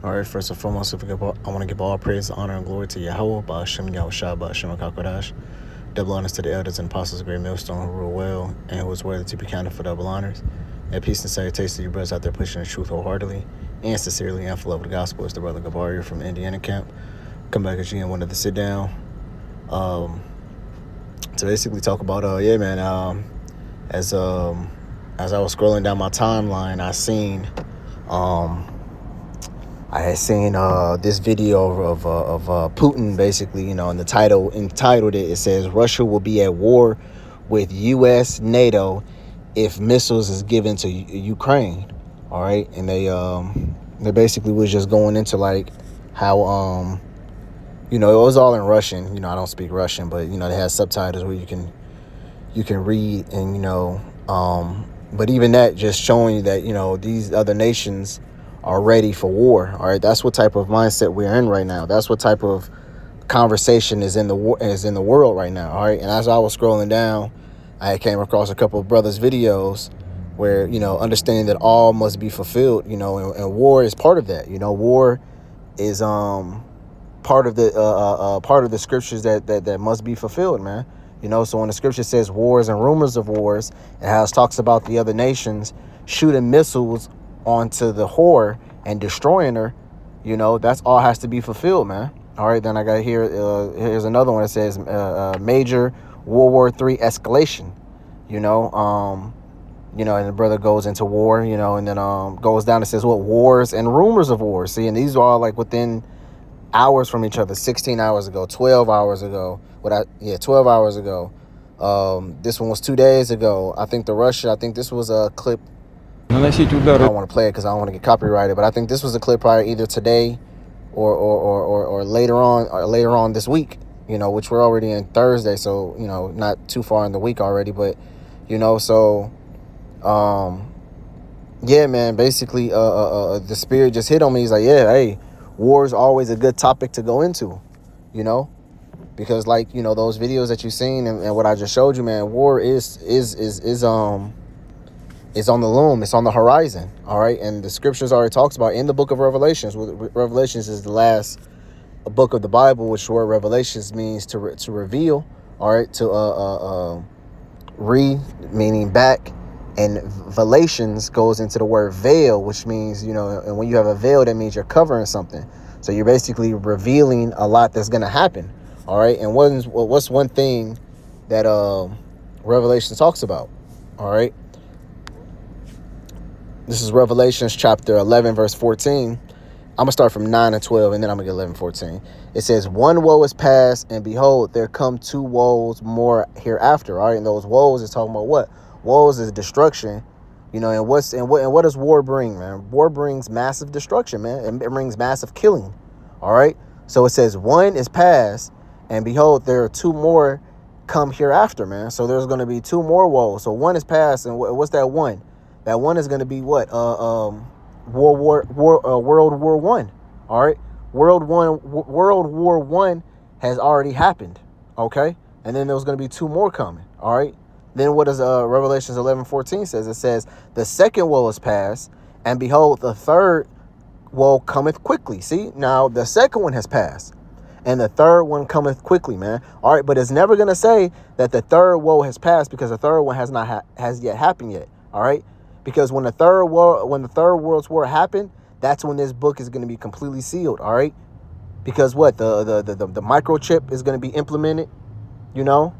All right, first and foremost, I want to give all praise, honor, and glory to Yahweh, Ba'ashem, Yahushua, Ba'ashem, HaKadosh. Double honors to the elders and apostles of Great Millstone who rule well and who is worthy to be counted for double honors. And peace and salutations to you brothers out there pushing the truth wholeheartedly and sincerely and for love of the gospel. It's the brother Gabaria from Indiana camp. Come back at you and wanted to sit down to basically talk about, as I was scrolling down my timeline, I had seen this video of Putin, basically, and the title entitled it says Russia will be at war with U.S. NATO if missiles is given to Ukraine. All right, and they basically was just going into like how it was all in Russian. I don't speak Russian, but they had subtitles where you can read, and but even that just showing you that these other nations are ready for war. All right, that's what type of mindset we're in right now. That's what type of conversation is in the world right now. All right, and as I was scrolling down, I came across a couple of brothers' videos where understanding that all must be fulfilled. And war is part of that. War is part of the scriptures that must be fulfilled, man. So when the scripture says wars and rumors of wars, and how it talks about the other nations shooting missiles onto the whore and destroying her, that's all has to be fulfilled, man. All right, then I got here. Here's another one that says major World War III escalation. And the brother goes into war, and then goes down and says what wars and rumors of wars. See, and these are all like within hours from each other. 16 hours ago, 12 hours ago. 12 hours ago. This one was 2 days ago. I think this was a clip. I don't want to play it because I don't want to get copyrighted, but I think this was a clip probably either today or later on this week, which we're already in Thursday, so not too far in the week already, but yeah, man, basically the spirit just hit on me. He's like, yeah, hey, war is always a good topic to go into, because those videos that you've seen and what I just showed you, man, war is on the loom. It's on the horizon. All right. And the scriptures already talks about in the book of Revelations. Revelations is the last book of the Bible, which word Revelations means to reveal. All right. To meaning back. And Valations goes into the word veil, which means, and when you have a veil, that means you're covering something. So you're basically revealing a lot that's going to happen. All right. And what's one thing that Revelation talks about? All right. This is Revelations chapter 11, verse 14. I'm going to start from 9 and 12, and then I'm going to get 11, 14. It says, one woe is past, and behold, there come two woes more hereafter. All right, and those woes is talking about what? Woes is destruction, and what does war bring, man? War brings massive destruction, man. It brings massive killing. All right, so it says one is past, and behold, there are two more come hereafter, man. So there's going to be two more woes. So one is past, and what's that one? That one is going to be what? World War One. All right, World War One has already happened. Okay, and then there's going to be two more coming. All right. Then what does Revelations 11:14 says? It says the second woe is past, and behold, the third woe cometh quickly. See, now the second one has passed, and the third one cometh quickly, man. All right, but it's never going to say that the third woe has passed, because the third one has yet happened yet. All right. Because when the third World's War happened, that's when this book is going to be completely sealed. All right, because what the microchip is going to be implemented. People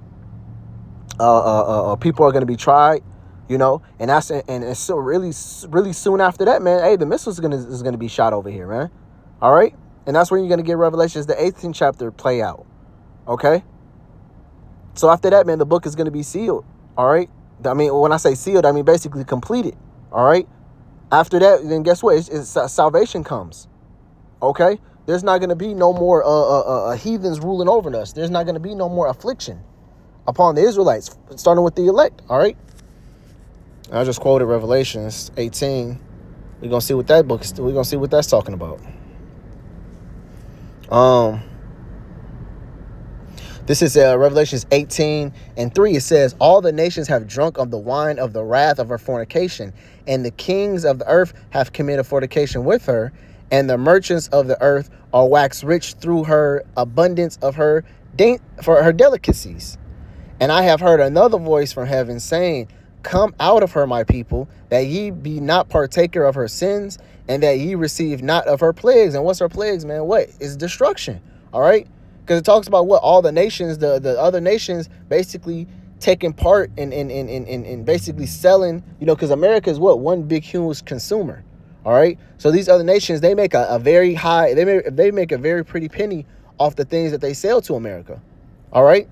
are going to be tried. And it's so really soon after that, man. Hey, the missiles is going to be shot over here, man. All right, and that's when you're going to get Revelations the 18th chapter play out. Okay, so after that, man, the book is going to be sealed. All right. I mean, when I say sealed, I mean basically completed. All right. After that, then guess what? It's salvation comes. Okay. There's not going to be no more heathens ruling over us. There's not going to be no more affliction upon the Israelites, starting with the elect. All right. I just quoted Revelations 18. We're gonna see what that book is. We're gonna see what that's talking about. This is Revelations 18:3. It says, all the nations have drunk of the wine of the wrath of her fornication, and the kings of the earth have committed fornication with her, and the merchants of the earth are waxed rich through her abundance of her for her delicacies. And I have heard another voice from heaven saying, come out of her, my people, that ye be not partaker of her sins, and that ye receive not of her plagues. And what's her plagues, man? What is destruction? All right, because it talks about what all the nations, the other nations, basically taking part in basically selling. You know, because America is what, one big huge consumer. All right, so these other nations, they make a very high, they make a very pretty penny off the things that they sell to America. All right.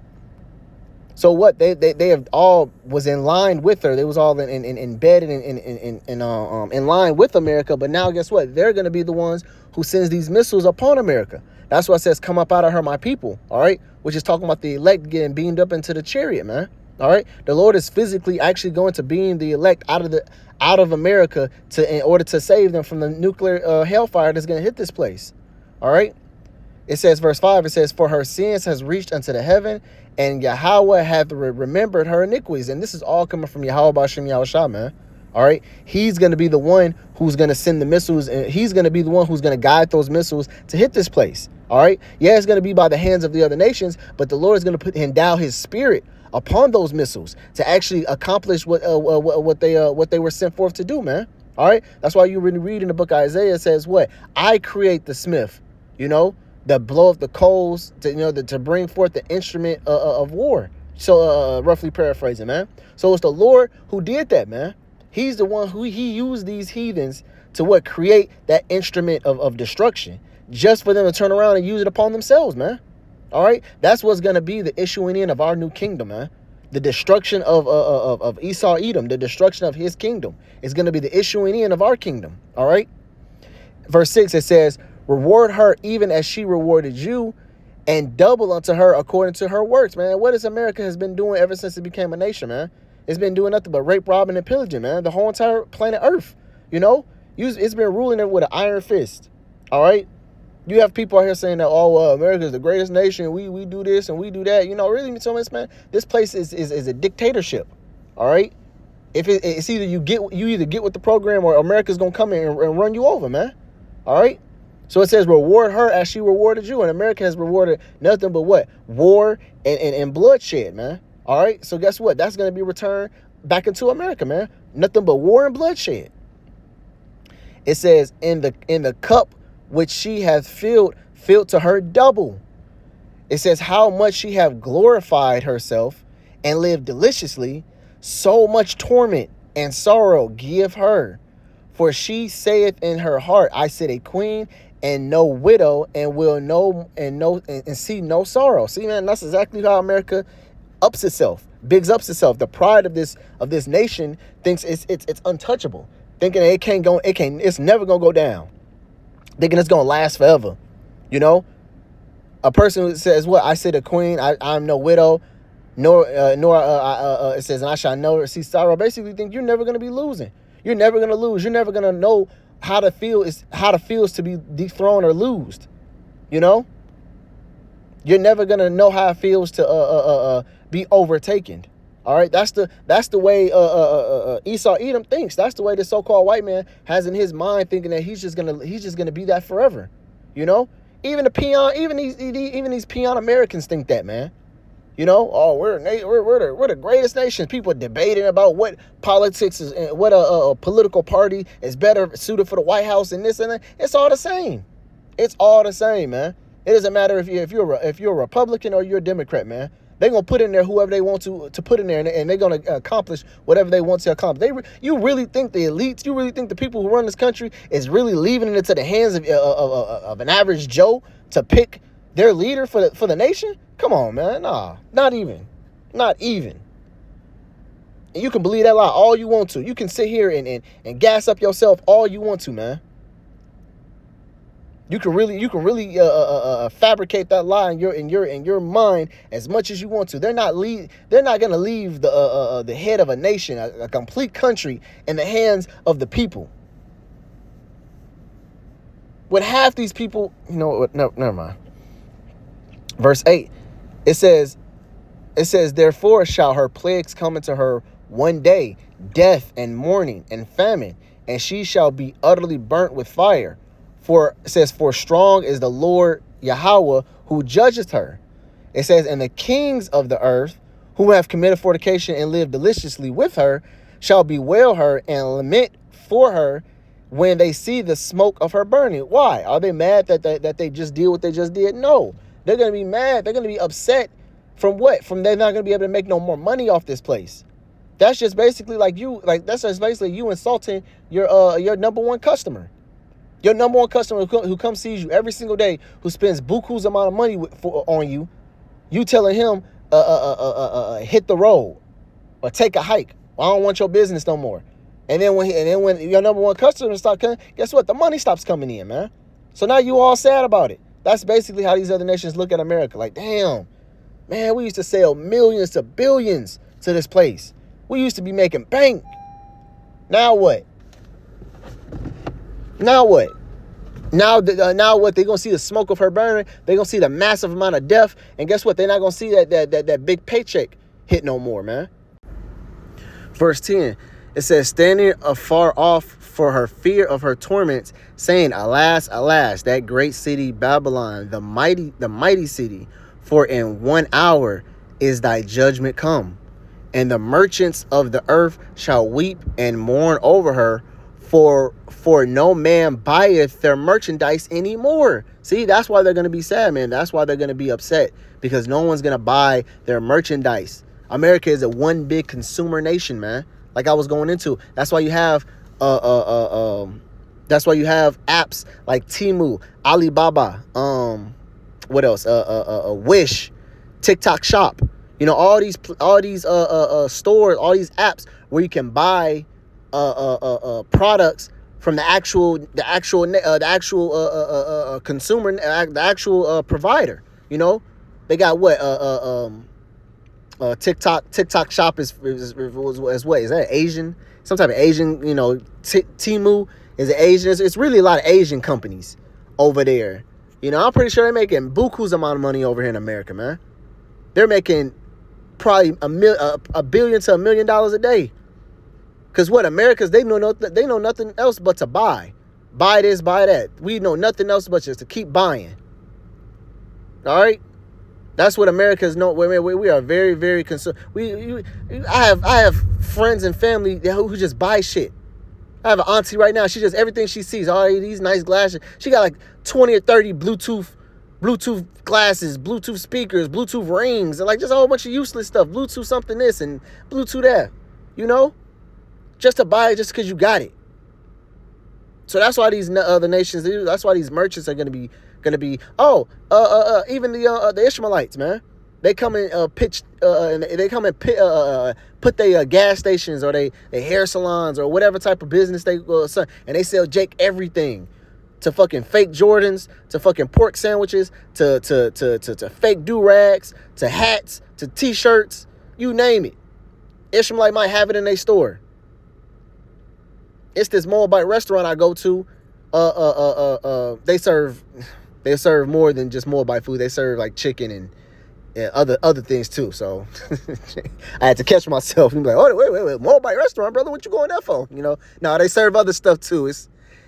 So what they have all was in line with her. They was all embedded in line with America. But now guess what? They're going to be the ones who sends these missiles upon America. That's why it says, come up out of her, my people. All right. Which is talking about the elect getting beamed up into the chariot, man. All right. The Lord is physically actually going to beam the elect out of America in order to save them from the nuclear hellfire that's going to hit this place. All right. It says, verse 5, it says, for her sins has reached unto the heaven, and Yahweh hath remembered her iniquities. And this is all coming from Yahweh B'Shem Yahushua, man. All right. He's going to be the one who's going to send the missiles, and he's going to be the one who's going to guide those missiles to hit this place. All right. Yeah, it's going to be by the hands of the other nations, but the Lord is going to endow his spirit upon those missiles to actually accomplish what they were sent forth to do, man. All right. That's why you read in the book of Isaiah, it says what? I create the smith, you know, that blow up the coals to, you know, to bring forth the instrument of war. So roughly paraphrasing, man. So it's the Lord who did that, man. He's the one who he used these heathens to what? Create that instrument of destruction just for them to turn around and use it upon themselves, man. All right. That's what's going to be the issuing in of our new kingdom, man. The destruction of Esau Edom, the destruction of his kingdom is going to be the issuing in of our kingdom. All right. Verse 6, it says, reward her even as she rewarded you, and double unto her according to her works, man. What is America has been doing ever since it became a nation, man? It's been doing nothing but rape, robbing, and pillaging, man. The whole entire planet Earth, you know? It's been ruling it with an iron fist, all right? You have people out here saying that, oh, well, America is the greatest nation. We do this and we do that. You know, really, man, this place is a dictatorship, all right? If it's either you either get with the program or America's going to come in and run you over, man, all right? So it says, reward her as she rewarded you. And America has rewarded nothing but what? War and bloodshed, man. All right. So guess what? That's going to be returned back into America, man. Nothing but war and bloodshed. It says, in the cup which she hath filled to her double. It says, how much she hath glorified herself and lived deliciously, so much torment and sorrow give her. For she saith in her heart, I sit a queen and no widow, and will and see no sorrow. See, man, that's exactly how America ups itself, bigs up itself. The pride of this nation thinks it's untouchable, thinking it's never gonna go down, thinking it's gonna last forever. You know, a person who says, "What I sit a queen, I'm no widow, nor it says, and I shall never see sorrow." Basically, think you're never gonna be losing. You're never gonna lose. You're never gonna know how to feel to be dethroned or loosed. You know, you're never gonna know how it feels to be overtaken. All right, that's the way Esau Edom thinks. That's the way the so-called white man has in his mind, thinking that he's just gonna be that forever. You know, even these peon Americans think that, man. You know, oh, we're the greatest nation. People debating about what politics is and what a political party is better suited for the White House and this and that. It's all the same. It's all the same, man. It doesn't matter if you're a Republican or you're a Democrat, man. They're gonna put in there whoever they want to put in there, and they're gonna accomplish whatever they want to accomplish. You really think the elites? You really think the people who run this country is really leaving it into the hands of an average Joe to pick their leader for the nation? Come on, man. Nah, not even. And you can believe that lie all you want to. You can sit here and gas up yourself all you want to, man. You can really fabricate that lie in your mind as much as you want to. They're not going to leave the head of a nation, a complete country, in the hands of the people. With half these people, no, never mind. Verse 8, it says, therefore shall her plagues come into her one day, death and mourning and famine, and she shall be utterly burnt with fire. For it says, for strong is the Lord Yahweh who judgeth her. It says, and the kings of the earth who have committed fornication and lived deliciously with her shall bewail her and lament for her when they see the smoke of her burning. Why? Are they mad that they just did what they just did? No. They're going to be mad. They're going to be upset from what? From they're not going to be able to make no more money off this place. That's just basically that's just basically you insulting your number one customer. Your number one customer who comes sees you every single day, who spends buku's amount of money on you. You telling him hit the road or take a hike. I don't want your business no more. And then when your number one customer start coming, guess what? The money stops coming in, man. So now you all sad about it. That's basically how these other nations look at America. Like, damn, man, we used to sell millions to billions to this place. We used to be making bank. Now what? Now what? Now what? They're going to see the smoke of her burning. They're going to see the massive amount of death. And guess what? They're not going to see that big paycheck hit no more, man. Verse 10, it says, standing afar off for her fear of her torments, saying, alas, alas, that great city Babylon, the mighty city, for in 1 hour is thy judgment come. And the merchants of the earth shall weep and mourn over her, for no man buyeth their merchandise anymore. See, that's why they're going to be sad, man. That's why they're going to be upset, because no one's going to buy their merchandise. America is a one big consumer nation, man. Like I was going into. That's why you have apps like Temu, Alibaba, what else? Wish, TikTok Shop. You know, all these stores, all these apps where you can buy products from the actual consumer, the actual provider. You know, they got what TikTok Shop is what is that, Asian, some type of Asian, you know. Temu is an Asian. It's really a lot of Asian companies over there. You know, I'm pretty sure they're making buku's amount of money over here in America, man. They're making probably a billion to $1 million a day. Cause what, Americans, they know nothing else but to buy this, buy that. We know nothing else but just to keep buying. All right. That's what Americans know. We are very, very concerned. I have friends and family who just buy shit. I have an auntie right now. She just, everything she sees, all these nice glasses. She got like 20 or 30 Bluetooth glasses, Bluetooth speakers, Bluetooth rings, and like just a whole bunch of useless stuff. Bluetooth something this and Bluetooth that. You know, just to buy it just because you got it. So that's why these other nations, that's why these merchants are gonna be even the Ishmaelites, man. They come and pitch and they come and put their gas stations or they hair salons or whatever type of business they and they sell Jake everything, to fucking fake Jordans, to fucking pork sandwiches, to fake do-rags, to hats, to t-shirts, you name it. Ishmaelite might have it in their store. It's this Moabite restaurant I go to. They serve more than just Moabite food. They serve like chicken and other things too. So I had to catch myself and be like, oh, wait, Moabite restaurant, brother, what you going there for? You know, no, they serve other stuff too.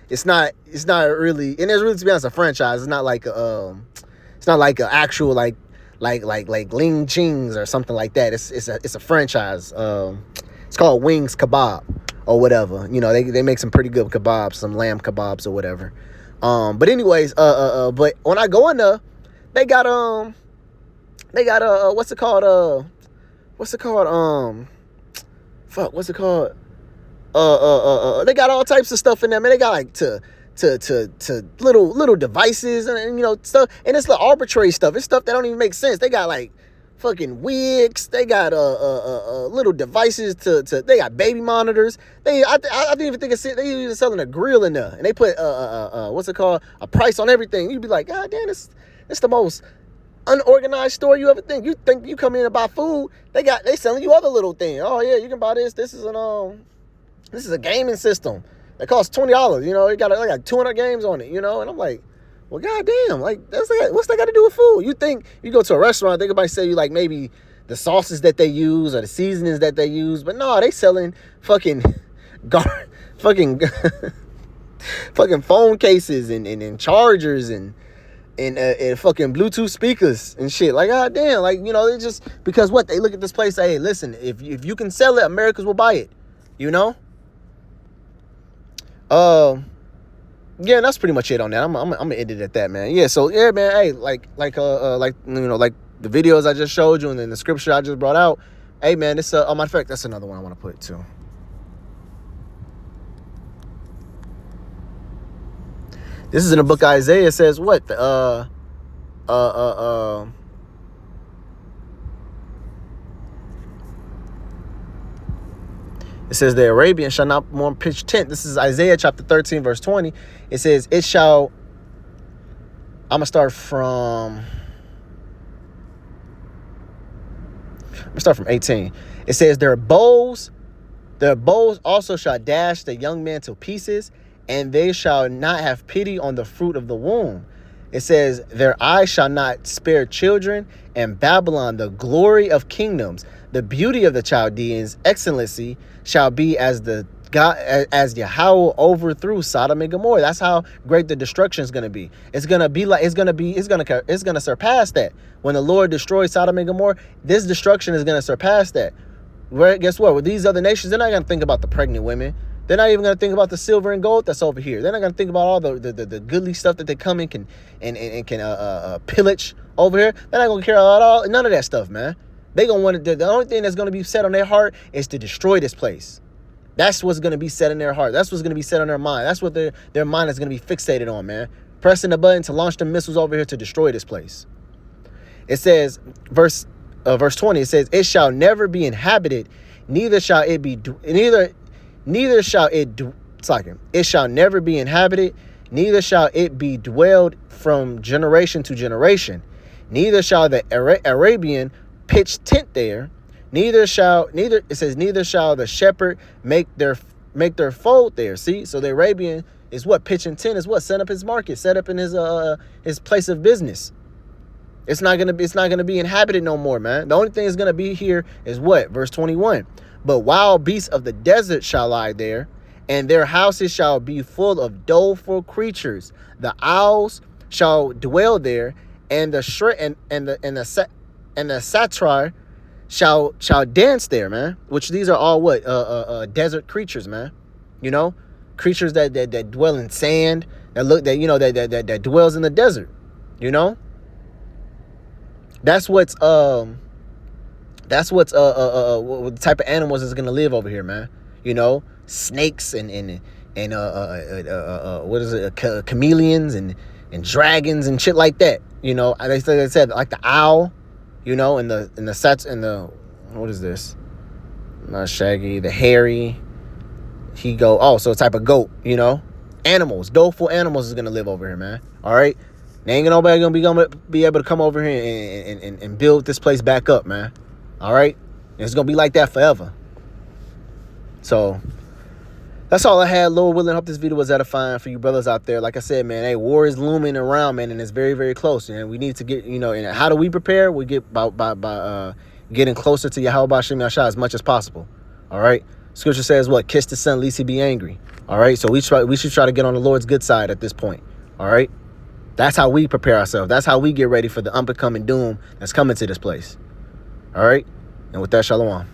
It's not really, and it's really, to be honest, a franchise. It's not like an actual like Ling Ching's or something like that. It's a franchise. It's called Wings Kebab or whatever. You know, they make some pretty good kebabs, some lamb kebabs or whatever. But anyways, but when I go in there, they got what's it called? They got all types of stuff in there, man. They got like to little devices and you know, stuff, and it's like arbitrary stuff. It's stuff that don't even make sense. They got like fucking wigs. They got little devices they got baby monitors. I didn't even think they even selling a grill in there, and they put a price on everything. You'd be like, God damn, it's the most unorganized store you ever think. You think you come in to buy food, they selling you other little things. Oh yeah, you can buy this. This is a gaming system that costs $20. You know, it got 200 games on it. You know, and I'm like, well, goddamn, like what's that got to do with food? You think you go to a restaurant, they might sell you like maybe the sauces that they use or the seasonings that they use, but no, they selling fucking fucking phone cases and chargers and fucking Bluetooth speakers and shit. Like, god damn, like, you know, it's just because what they look at this place, say, hey, listen, if you can sell it, Americans will buy it. You know. Yeah, that's pretty much it on that. I'm gonna end it at that, man. Yeah, so yeah, man. Hey, like you know, like the videos I just showed you and then the scripture I just brought out. Hey, man, this matter of fact, that's another one I want to put too. This is in the book of Isaiah. It says what? It says the Arabian shall not more pitch tent. This is Isaiah chapter 13, verse 20. It says, it shall, I'm going to start from 18. It says, their bows also shall dash the young man to pieces, and they shall not have pity on the fruit of the womb. It says, their eyes shall not spare children, and Babylon, the glory of kingdoms, the beauty of the Chaldeans, excellency, shall be as the God, as Yahweh overthrew Sodom and Gomorrah. That's how great the destruction is going to be. It's going to be like, it's going to surpass that. When the Lord destroys Sodom and Gomorrah, this destruction is going to surpass that. Where, guess what? With these other nations, they're not going to think about the pregnant women. They're not even going to think about the silver and gold that's over here. They're not going to think about all the goodly stuff that they come in can pillage over here. They're not going to care about all none of that stuff, man. They gonna want to. The only thing that's going to be set on their heart is to destroy this place. That's what's going to be set in their heart. That's what's going to be set on their mind. That's what their mind is going to be fixated on, man. Pressing the button to launch the missiles over here to destroy this place. It says, verse 20. It says, it shall never be inhabited, neither shall it be neither shall it it shall never be inhabited, neither shall it be dwelled from generation to generation. Neither shall the Arabian pitch tent there, neither shall the shepherd make their fold there. See, so the Arabian is what? Pitching tent is what? Set up his market, set up in his place of business. It's not gonna be inhabited no more, man. The only thing that's gonna be here is what? Verse 21. But wild beasts of the desert shall lie there, and their houses shall be full of doleful creatures. The owls shall dwell there, and the satyr shall dance there, man. Which these are all what? Desert creatures, man. You know, creatures that dwell in sand, that dwells in the desert. You know, that's what type of animals is gonna live over here, man. You know, snakes and what is it? Chameleons and dragons and shit like that. You know, they said like the owl. You know, and the what is this? Not Shaggy, the hairy. So a type of goat. You know, animals, doleful animals is gonna live over here, man. All right, they ain't nobody gonna be able to come over here and build this place back up, man. All right, and it's gonna be like that forever. So that's all I had. Lord willing, hope this video was edifying for you brothers out there. Like I said, man, hey, war is looming around, man, and it's very, very close. And we need to get, and how do we prepare? We get by getting closer to Yahweh Shem Yahshua as much as possible. All right. Scripture says what? Kiss the son, lest he be angry. All right. So we should try to get on the Lord's good side at this point. All right. That's how we prepare ourselves. That's how we get ready for the unbecoming doom that's coming to this place. All right. And with that, shalom.